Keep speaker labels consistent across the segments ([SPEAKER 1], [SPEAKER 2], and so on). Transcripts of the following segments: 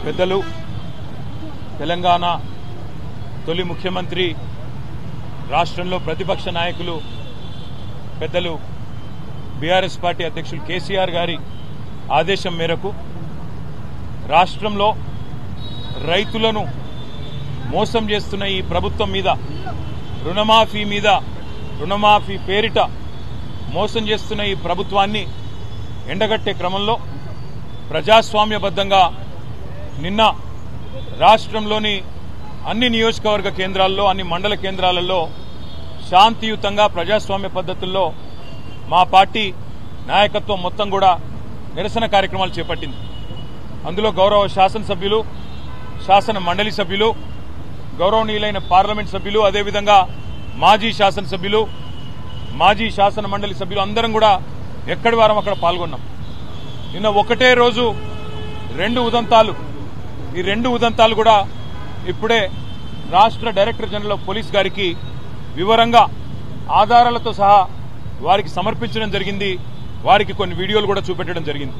[SPEAKER 1] పెద్దలు తెలంగాణ తొలి ముఖ్యమంత్రి రాష్ట్రంలో ప్రతిపక్ష నాయకులు పెద్దలు బీఆర్ఎస్ పార్టీ అధ్యక్షులు కేసీఆర్ గారి ఆదేశం మేరకు రాష్ట్రంలో రైతులను మోసం చేస్తున్న ఈ ప్రభుత్వం మీద రుణమాఫీ పేరిట మోసం చేస్తున్న ఈ ప్రభుత్వాన్ని ఎండగట్టే క్రమంలో ప్రజాస్వామ్యబద్ధంగా నిన్న రాష్ట్రంలోని అన్ని నియోజకవర్గ కేంద్రాల్లో అన్ని మండల కేంద్రాలలో శాంతియుతంగా ప్రజాస్వామ్య పద్ధతుల్లో మా పార్టీ నాయకత్వం మొత్తం కూడా నిరసన కార్యక్రమాలు చేపట్టింది. అందులో గౌరవ శాసనసభ్యులు, శాసన మండలి సభ్యులు, గౌరవనీయులైన పార్లమెంట్ సభ్యులు, అదేవిధంగా మాజీ శాసనసభ్యులు, మాజీ శాసన మండలి సభ్యులు అందరం కూడా ఎక్కడి వారం అక్కడ పాల్గొన్నాం. నిన్న ఒకటే రోజు రెండు ఉదంతాలు, ఈ రెండు ఉదంతాలు కూడా ఇప్పుడే రాష్ట్ర డైరెక్టర్ జనరల్ ఆఫ్ పోలీస్ గారికి వివరంగా ఆధారాలతో సహా వారికి సమర్పించడం జరిగింది. వారికి కొన్ని వీడియోలు కూడా చూపెట్టడం జరిగింది.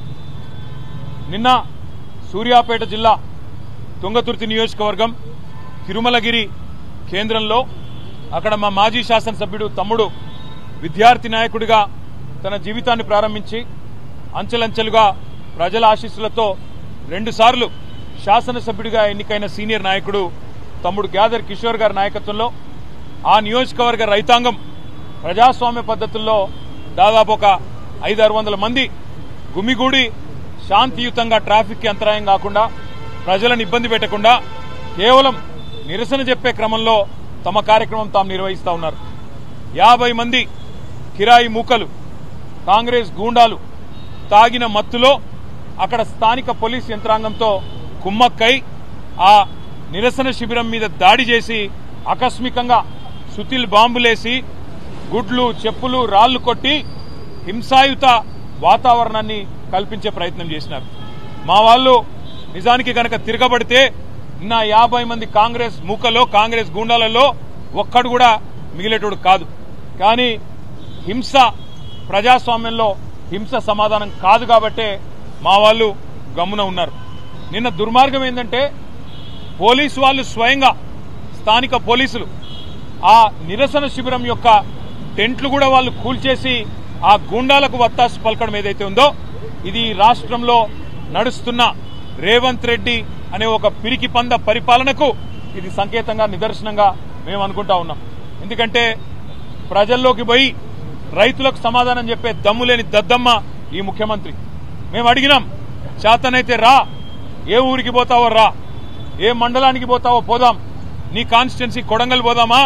[SPEAKER 1] నిన్న సూర్యాపేట జిల్లా తుంగతుర్తి నియోజకవర్గం తిరుమలగిరి కేంద్రంలో అక్కడ మా మాజీ శాసనసభ్యుడు తమ్ముడు విద్యార్థి నాయకుడిగా తన జీవితాన్ని ప్రారంభించి అంచెలంచెలుగా ప్రజల ఆశీస్సులతో 2 సార్లు శాసనసభ్యుడిగా ఎన్నికైన సీనియర్ నాయకుడు తమ్ముడు గ్యాదర్ కిషోర్ గారి నాయకత్వంలో ఆ నియోజకవర్గ రైతాంగం ప్రజాస్వామ్య పద్ధతుల్లో దాదాపు ఒక 500-600 మంది గుమిగూడి శాంతియుతంగా ట్రాఫిక్కి అంతరాయం కాకుండా ప్రజలను ఇబ్బంది పెట్టకుండా కేవలం నిరసన చెప్పే క్రమంలో తమ కార్యక్రమం తాము నిర్వహిస్తూ ఉన్నారు. 50 మంది కిరాయి మూకలు, కాంగ్రెస్ గూండాలు తాగిన మత్తులో అక్కడ స్థానిక పోలీస్ యంత్రాంగంతో కుమ్మక్కై ఆ నిరసన శిబిరం మీద దాడి చేసి ఆకస్మికంగా సుతిల్ బాంబులేసి గుడ్లు, చెప్పులు, రాళ్లు కొట్టి హింసాయుత వాతావరణాన్ని కల్పించే ప్రయత్నం చేసినారు. మా వాళ్ళు నిజానికి గనక తిరగబడితే నిన్న 50 మంది కాంగ్రెస్ మూకలో, కాంగ్రెస్ గూండాలలో ఒక్కడు కూడా మిగిలేటోడు కాదు. కానీ హింస ప్రజాస్వామ్యంలో హింస సమాధానం కాదు కాబట్టే మా వాళ్ళు గమ్మున ఉన్నారు. నిన్న దుర్మార్గం ఏంటంటే పోలీసు వాళ్ళు స్వయంగా స్థానిక పోలీసులు ఆ నిరసన శిబిరం యొక్క టెంట్లు కూడా వాళ్ళు కూల్చేసి ఆ గూండాలకు వత్తాసు పలకడం ఏదైతే ఉందో ఇది రాష్ట్రంలో నడుస్తున్న రేవంత్ రెడ్డి అనే ఒక పిరికి పంద పరిపాలనకు ఇది సంకేతంగా, నిదర్శనంగా మేము అనుకుంటా ఉన్నాం. ఎందుకంటే ప్రజల్లోకి పోయి రైతులకు సమాధానం చెప్పే దమ్ము లేని దద్దమ్మ ఈ ముఖ్యమంత్రి. మేము అడిగినాం, చేతనైతే రా, ఏ ఊరికి పోతావో రా, ఏ మండలానికి పోతావో పోదాం, నీ కాన్స్టిట్యున్సీ కొడంగల్ పోదామా,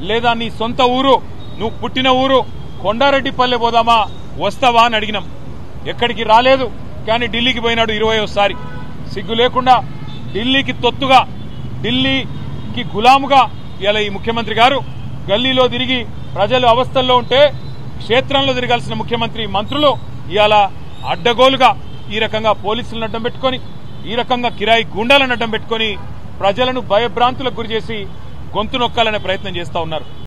[SPEAKER 1] లేదా నీ సొంత ఊరు, నువ్వు పుట్టిన ఊరు కొండారెడ్డిపల్లె పోదామా, వస్తావా అని అడిగినాం. ఎక్కడికి రాలేదు. కానీ ఢిల్లీకి పోయినాడు 21సారి. సిగ్గు లేకుండా ఢిల్లీకి తొత్తుగా, ఢిల్లీకి గులాముగా ఇలా ఈ ముఖ్యమంత్రి గారు గల్లీలో తిరిగి ప్రజలు అవస్థల్లో ఉంటే క్షేత్రంలో తిరగాల్సిన ముఖ్యమంత్రి, మంత్రులు ఇవాళ అడ్డగోలుగా ఈ రకంగా పోలీసులను అడ్డం పెట్టుకుని, ఈ రకంగా కిరాయి గూండాలను అడ్డం పెట్టుకుని ప్రజలను భయభ్రాంతులకు గురిచేసి గొంతు నొక్కాలనే ప్రయత్నం చేస్తా ఉన్నారు.